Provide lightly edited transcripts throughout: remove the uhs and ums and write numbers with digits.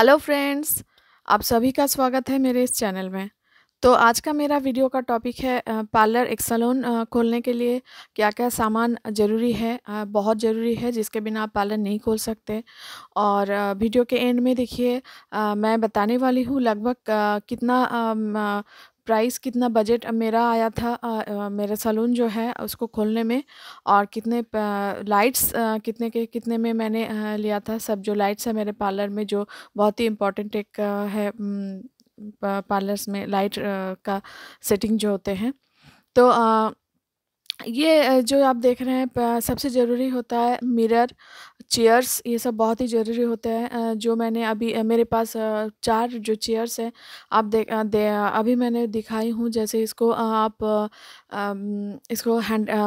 Hello friends, आप सभी का स्वागत है मेरे इस चैनल में। तो आज का मेरा वीडियो का टॉपिक है पार्लर एक सैलून खोलने के लिए क्या-क्या सामान ज़रूरी है, बहुत ज़रूरी है जिसके बिना आप पार्लर नहीं खोल सकते। और वीडियो के एंड में देखिए मैं बताने वाली हूँ लगभग कितना प्राइस कितना बजट मेरा आया था मेरा सैलून जो है उसको खोलने में और कितने लाइट्स कितने में मैंने लिया था। सब जो लाइट्स है मेरे पार्लर में जो बहुत ही इम्पोर्टेंट एक है पार्लर्स में लाइट का सेटिंग जो होते हैं। तो ये जो आप देख रहे हैं सबसे ज़रूरी होता है मिरर, चेयर्स, ये सब बहुत ही ज़रूरी होते हैं। जो मैंने अभी मेरे पास 4 जो चेयर्स हैं आप अभी मैंने दिखाई हूँ। जैसे इसको आप इसको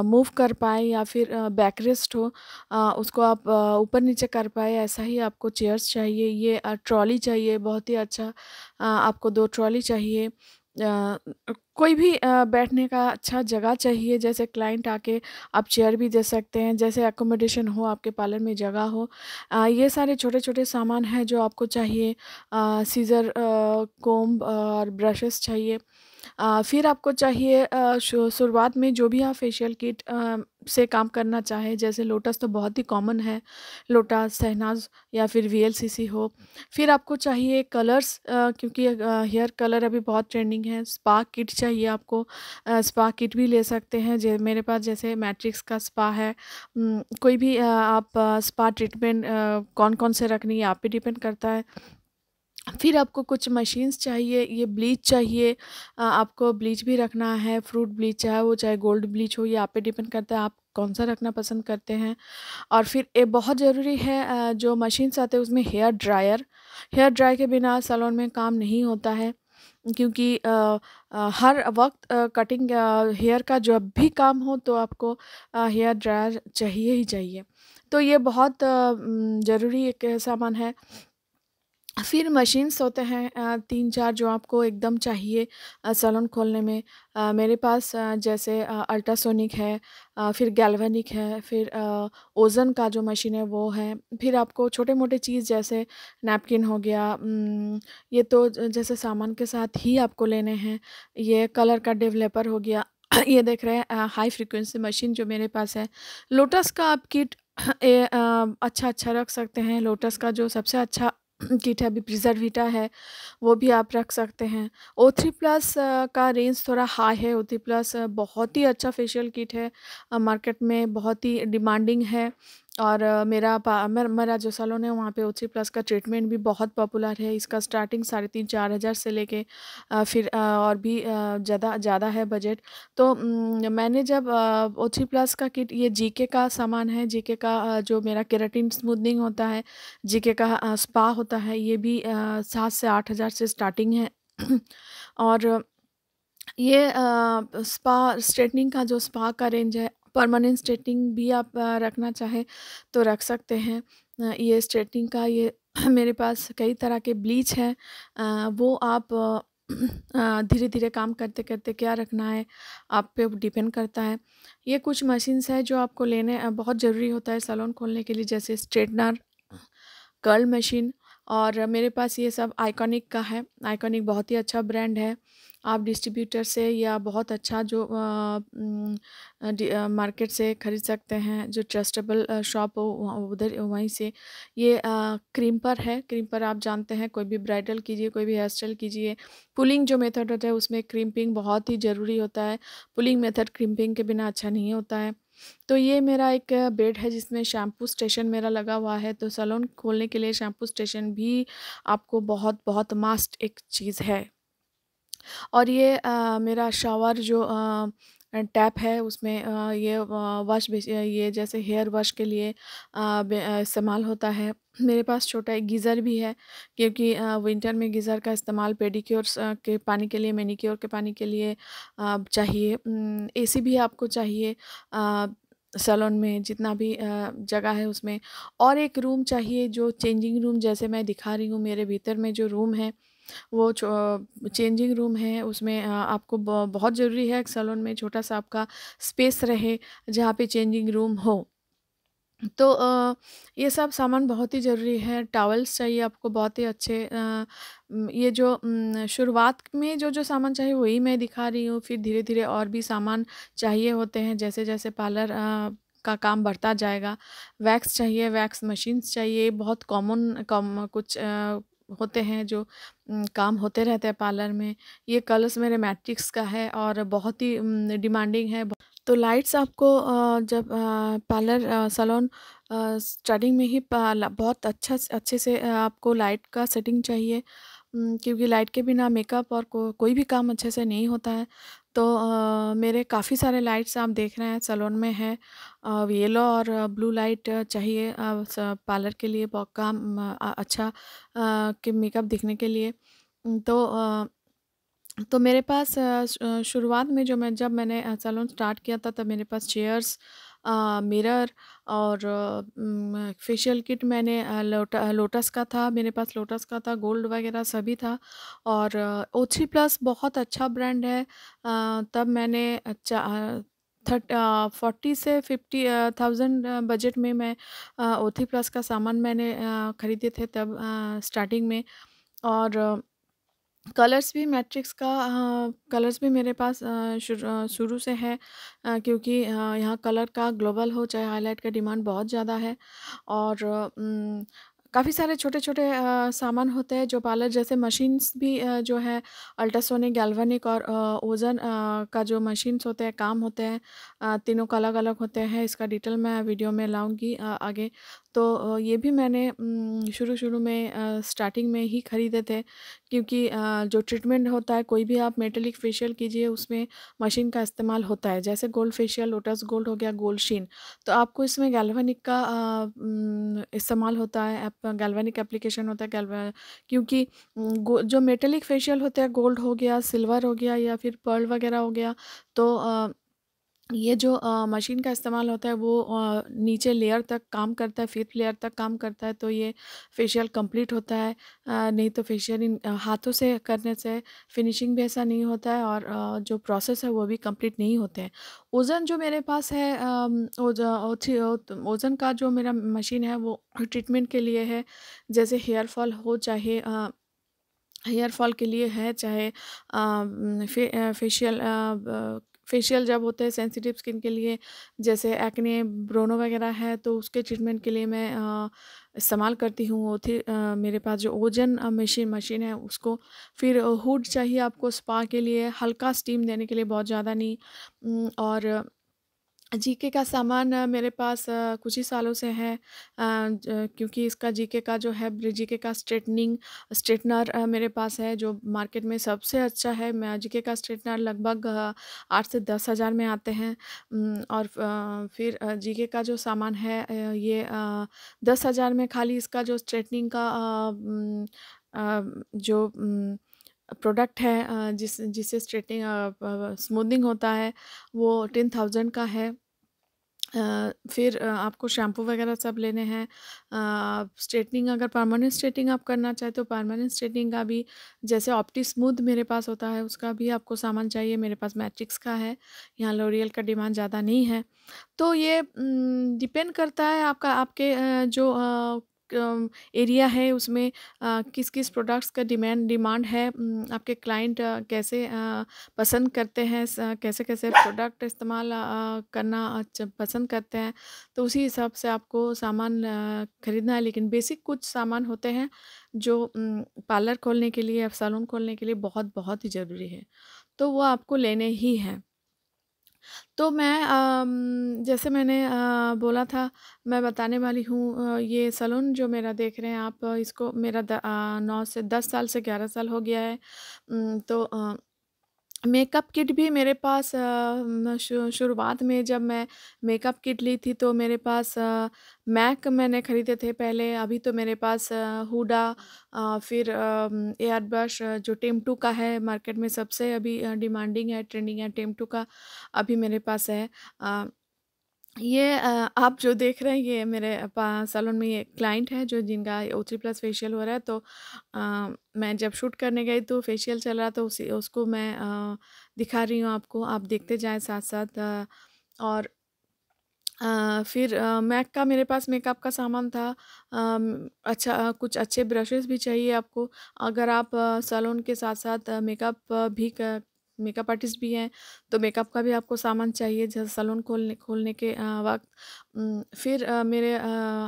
मूव कर पाएँ या फिर बैक रेस्ट हो, उसको आप ऊपर-नीचे कर पाएँ, ऐसा ही आपको चेयर्स चाहिए। ये ट्रॉली चाहिए बहुत ही अच्छा, आपको 2 ट्रॉली चाहिए। कोई भी बैठने का अच्छा जगह चाहिए, जैसे क्लाइंट आके आप चेयर भी दे सकते हैं, जैसे अकोमोडेशन हो, आपके पार्लर में जगह हो। ये सारे छोटे-छोटे सामान हैं जो आपको चाहिए। सीज़र, कोम्ब और ब्रशेस चाहिए। फिर आपको चाहिए शुरुआत में जो भी आप फेशियल किट से काम करना चाहें, जैसे लोटस तो बहुत ही कॉमन है, लोटस, शहनाज़ या फिर वीएलसीसी हो। फिर आपको चाहिए कलर्स, क्योंकि हेयर कलर अभी बहुत ट्रेंडिंग है। स्पा किट चाहिए आपको, स्पा किट भी ले सकते हैं। मेरे पास जैसे मैट्रिक्स का स्पा है। कोई भी आप स्पा ट्रीटमेंट कौन-कौन से रखनी है आप पे डिपेंड करता है। फिर आपको कुछ मशीन्स चाहिए, ये ब्लीच चाहिए। आपको ब्लीच भी रखना है, फ्रूट ब्लीच चाहे वो चाहे गोल्ड ब्लीच हो, ये आप पे डिपेंड करता है आप कौन-सा रखना पसंद करते हैं। और फिर एक बहुत ज़रूरी है जो मशीन्स आते हैं उसमें हेयर ड्रायर। हेयर ड्रायर के बिना सैलून में काम नहीं होता है, क्योंकि हर वक़्त कटिंग हेयर का जब भी काम हो तो आपको हेयर ड्रायर चाहिए ही चाहिए। तो ये बहुत ज़रूरी एक सामान है। फिर मशीन्स होते हैं 3-4 जो आपको एकदम चाहिए सैलून खोलने में। मेरे पास जैसे अल्ट्रासोनिक है, फिर गैल्वेनिक है, फिर ओज़ोन का जो मशीन है वो है। फिर आपको छोटे-मोटे चीज़ जैसे नैपकिन हो गया, ये तो जैसे सामान के साथ ही आपको लेने हैं। ये कलर का डेवलपर हो गया। ये देख रहे हैं हाई फ्रीक्वेंसी मशीन जो मेरे पास है। लोटस का आप किट अच्छा-अच्छा रख सकते हैं। लोटस का जो सबसे अच्छा किट है अभी प्रिज़र्विटा है, वो भी आप रख सकते हैं। ओ3 प्लस का रेंज थोड़ा हाई है। ओ3 प्लस बहुत ही अच्छा फेशियल किट है, मार्केट में बहुत ही डिमांडिंग है। और मेरा जो सैलून है वहाँ पे ओ3 प्लस का ट्रीटमेंट भी बहुत पॉपुलर है। इसका स्टार्टिंग 3,500-4 हज़ार से लेके फिर और भी ज़्यादा ज़्यादा है बजट। तो मैंने जब ओ3 प्लस का किट, ये जीके का सामान है, जीके का जो मेरा केराटिन स्मूथनिंग होता है, जीके का स्पा होता है, ये भी 7 से 8 हज़ार से स्टार्टिंग है। और ये स्पा स्ट्रेटनिंग का जो स्पा का रेंज है, परमानेंट स्ट्रेटनिंग भी आप रखना चाहें तो रख सकते हैं। ये स्ट्रेटनिंग का ये मेरे पास कई तरह के ब्लीच हैं। वो आप धीरे-धीरे काम करते-करते क्या रखना है, आप पे डिपेंड करता है। ये कुछ मशीन्स हैं जो आपको लेने बहुत ज़रूरी होता है सैलून खोलने के लिए, जैसे स्ट्रेटनर, कर्ल मशीन। और मेरे पास ये सब आइकॉनिक का है। आइकॉनिक बहुत ही अच्छा ब्रांड है। आप डिस्ट्रीब्यूटर से या बहुत अच्छा जो मार्केट से खरीद सकते हैं, जो ट्रस्टेबल शॉप हो वहाँ उधर वहीं से। ये क्रीम्पर है। क्रीम्पर आप जानते हैं, कोई भी ब्राइडल कीजिए, कोई भी हेयर स्टाइल कीजिए, पुलिंग जो मेथड होता है उसमें क्रीम्पिंग बहुत ही ज़रूरी होता है। पुलिंग मेथड क्रीम्पिंग के बिना अच्छा नहीं होता है। तो ये मेरा एक बेड है जिसमें शैम्पू स्टेशन मेरा लगा हुआ है। तो सैलून खोलने के लिए शैम्पू स्टेशन भी आपको बहुत बहुत मस्ट एक चीज़ है। और ये मेरा शावर जो टैप है उसमें ये ये जैसे हेयर वॉश के लिए इस्तेमाल होता है। मेरे पास छोटा एक गीज़र भी है, क्योंकि विंटर में गीज़र का इस्तेमाल पेडिक्योर्स के पानी के लिए, मैनीक्योर के पानी के लिए चाहिए। एसी भी आपको चाहिए सैलून में जितना भी जगह है उसमें। और एक रूम चाहिए जो चेंजिंग रूम, जैसे मैं दिखा रही हूँ मेरे भीतर में जो रूम है वो चेंजिंग रूम है। उसमें आपको बहुत ज़रूरी है एक सैलून में छोटा-सा आपका स्पेस रहे जहाँ पे चेंजिंग रूम हो। तो ये सब सामान बहुत ही ज़रूरी है। टॉवल्स चाहिए आपको बहुत ही अच्छे, ये जो शुरुआत में जो सामान चाहिए वही मैं दिखा रही हूँ, फिर धीरे-धीरे और भी सामान चाहिए होते हैं जैसे-जैसे पार्लर का काम बढ़ता जाएगा। वैक्स चाहिए, वैक्स मशीन्स चाहिए, बहुत कॉमन कम कुछ होते हैं जो काम होते रहते हैं पार्लर में। ये कलर्स मेरे मैट्रिक्स का है और बहुत ही डिमांडिंग है। तो लाइट्स आपको जब पार्लर सैलून स्टार्टिंग में ही बहुत अच्छे से आपको लाइट का सेटिंग चाहिए, क्योंकि लाइट के बिना मेकअप और कोई भी काम अच्छे से नहीं होता है। तो मेरे काफ़ी सारे लाइट्स आप देख रहे हैं सैलून में है। येलो और ब्लू लाइट चाहिए पार्लर के लिए बहुत काम अच्छा कि मेकअप दिखने के लिए। तो मेरे पास शुरुआत में जब मैंने सैलून स्टार्ट किया था तब मेरे पास चेयर्स, मिरर और फेशियल किट मैंने लोटस का था, मेरे पास लोटस का था, गोल्ड वगैरह सभी था। और ओ3 प्लस बहुत अच्छा ब्रांड है। तब मैंने 40 से 50 थाउजेंड बजट में मैं ओ3 प्लस का सामान मैंने खरीदे थे तब स्टार्टिंग में। और कलर्स भी मैट्रिक्स का कलर्स भी मेरे पास शुरू से है, क्योंकि यहाँ कलर का ग्लोबल हो चाहे हाइलाइट का डिमांड बहुत ज़्यादा है। और काफ़ी सारे छोटे-छोटे सामान होते हैं जो पार्लर जैसे मशीन्स भी जो है अल्ट्रासोनिक, गैल्वेनिक और ओज़ोन का जो मशीन्स होते हैं, काम होते हैं, तीनों का अलग-अलग होते हैं। इसका डिटेल मैं वीडियो में लाऊँगी आगे। तो ये भी मैंने शुरू-शुरू में स्टार्टिंग में ही खरीदे थे, क्योंकि जो ट्रीटमेंट होता है कोई भी आप मेटालिक फेशियल कीजिए उसमें मशीन का इस्तेमाल होता है। जैसे गोल्ड फेशियल, लोटस गोल्ड हो गया, गोल्ड शीन, तो आपको इसमें गैल्वेनिक का इस्तेमाल होता है। गैल्वेनिक एप्लीकेशन होता है क्योंकि जो मेटालिक फेशियल होता है, गोल्ड हो गया, सिल्वर हो गया या फिर पर्ल वगैरह हो गया, तो ये जो मशीन का इस्तेमाल होता है वो नीचे लेयर तक काम करता है, 5th लेयर तक काम करता है, तो ये फेशियल कंप्लीट होता है। नहीं तो फेशियल हाथों से करने से फिनिशिंग भी ऐसा नहीं होता है और जो प्रोसेस है वो भी कंप्लीट नहीं होते हैं। ओज़ोन जो मेरे पास है, ओज़ोन का जो मेरा मशीन है वो ट्रीटमेंट के लिए है। जैसे हेयर फॉल के लिए है, चाहे फेशियल जब होते हैं सेंसिटिव स्किन के लिए, जैसे एक्ने, ब्रोनो वगैरह है, तो उसके ट्रीटमेंट के लिए मैं इस्तेमाल करती हूँ। वो थी मेरे पास जो ओजन मशीन है उसको। फिर हुड चाहिए आपको स्पा के लिए, हल्का स्टीम देने के लिए, बहुत ज़्यादा नहीं। और जीके का सामान मेरे पास कुछ ही सालों से है, क्योंकि इसका जीके का जो है जीके का स्ट्रेटनर मेरे पास है जो मार्केट में सबसे अच्छा है। मैं जीके का स्ट्रेटनर लगभग 8 से 10 हज़ार में आते हैं। और फिर जीके का जो सामान है ये 10 हज़ार में खाली इसका जो स्ट्रेटनिंग का जो प्रोडक्ट है, जिससे स्ट्रेटनिंग स्मूथनिंग होता है, वो 10,000 का है। फिर आपको शैम्पू वगैरह सब लेने हैं। स्ट्रेटनिंग अगर परमानेंट स्ट्रेटनिंग आप करना चाहें तो परमानेंट स्ट्रेटनिंग का भी, जैसे ऑप्टी स्मूथ मेरे पास होता है, उसका भी आपको सामान चाहिए। मेरे पास मैट्रिक्स का है, यहाँ लॉरियल का डिमांड ज़्यादा नहीं है। तो ये डिपेंड करता है आपके जो एरिया है उसमें किस-किस प्रोडक्ट्स का डिमांड है। आपके क्लाइंट कैसे पसंद करते हैं, कैसे-कैसे प्रोडक्ट इस्तेमाल करना पसंद करते हैं, तो उसी हिसाब से आपको सामान खरीदना है। लेकिन बेसिक कुछ सामान होते हैं जो पार्लर खोलने के लिए या सैलून खोलने के लिए बहुत-बहुत ही ज़रूरी है, तो वो आपको लेने ही हैं। तो मैं जैसे मैंने बोला था, मैं बताने वाली हूँ, ये सैलून जो मेरा देख रहे हैं आप, इसको मेरा 9 से 10 साल से 11 साल हो गया है। तो मेकअप किट भी मेरे पास शुरुआत में जब मैं मेकअप किट ली थी तो मेरे पास मैक मैंने खरीदे थे पहले। अभी तो मेरे पास हुडा, फिर एयर ब्रश जो टेम2 का है, मार्केट में सबसे अभी डिमांडिंग है, ट्रेंडिंग है, टेम2 का अभी मेरे पास है। अ, ये आप जो देख रहे हैं ये मेरे सैलून में ये क्लाइंट है जो जिनका ओ3 प्लस फेशियल हो रहा है। तो मैं जब शूट करने गई तो फेशियल चल रहा, तो उसी उसको मैं दिखा रही हूँ आपको, आप देखते जाएँ साथ-साथ। और फिर मैक का मेरे पास मेकअप का सामान था। अच्छा, कुछ अच्छे ब्रशेज़ भी चाहिए आपको। अगर आप सैलून के साथ-साथ मेकअप आर्टिस्ट भी हैं, तो मेकअप का भी आपको सामान चाहिए जैसे सैलून खोलने के वक़्त। फिर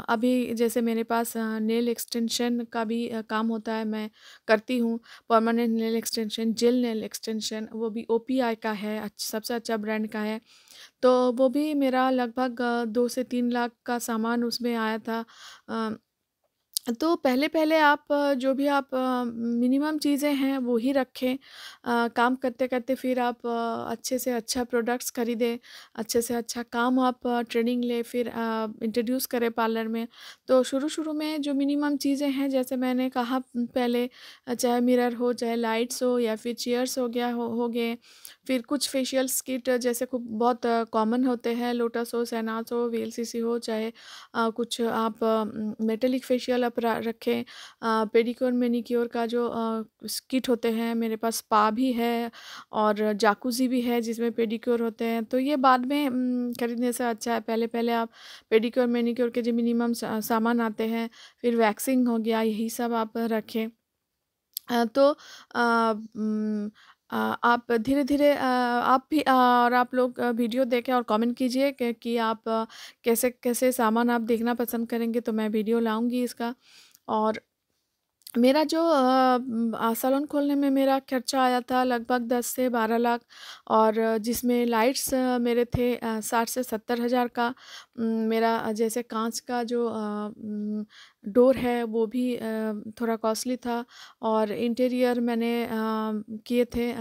अभी जैसे मेरे पास नेल एक्सटेंशन का भी काम होता है, मैं करती हूँ। Permanent nail extension, jail nail extension, वो भी ओपीआई का है, सबसे अच्छा ब्रांड का है। तो वो भी मेरा लगभग 2 से 3 लाख का सामान उसमें आया था। अ, तो पहले-पहले आप जो भी आप मिनिमम चीज़ें हैं वो ही रखें। काम करते-करते फिर आप अच्छे से अच्छा प्रोडक्ट्स खरीदें, अच्छे से अच्छा काम आप ट्रेनिंग लें, फिर इंट्रोड्यूस करें पार्लर में। तो शुरू-शुरू में जो मिनिमम चीज़ें हैं जैसे मैंने कहा पहले, चाहे मिरर हो, चाहे लाइट्स हो या फिर चेयर्स हो गए, फिर कुछ फेशियल्स किट जैसे खूब बहुत कॉमन होते हैं, लोटस हो, शहनाज़ हो, वीएलसीसी हो, चाहे कुछ आप मेटेलिक फेशियल आप रखें। पेडिक्योर मैनिक्योर का जो किट होते हैं, मेरे पास स्पा भी है और जाकुज़ी भी है जिसमें पेडिक्योर होते हैं। तो ये बाद में खरीदने से अच्छा है, पहले-पहले आप पेडिक्योर मैनिक्योर के जो मिनिमम सामान आते हैं, फिर वैक्सिंग हो गया, यही सब आप रखें। तो आप धीरे-धीरे आप भी और आप लोग वीडियो देखें और कमेंट कीजिए कि आप कैसे-कैसे सामान आप देखना पसंद करेंगे, तो मैं वीडियो लाऊँगी इसका। और मेरा जो सैलून खोलने में मेरा खर्चा आया था लगभग 10 से 12 लाख, और जिसमें लाइट्स मेरे थे 60 से 70 हज़ार का। मेरा जैसे काँच का जो डोर है वो भी थोड़ा कॉस्टली था, और इंटीरियर मैंने किए थे।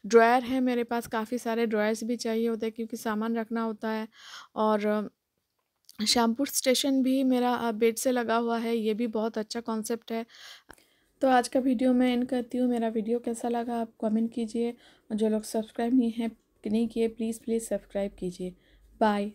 ड्रायर है मेरे पास, काफ़ी सारे ड्रायर्स भी चाहिए होते हैं क्योंकि सामान रखना होता है। और शैम्पू स्टेशन भी मेरा बेड से लगा हुआ है, ये भी बहुत अच्छा कॉन्सेप्ट है। तो आज का वीडियो मैं एंड करती हूँ। मेरा वीडियो कैसा लगा आप कमेंट कीजिए, और जो लोग सब्सक्राइब नहीं किए प्लीज़ सब्सक्राइब कीजिए। बाय।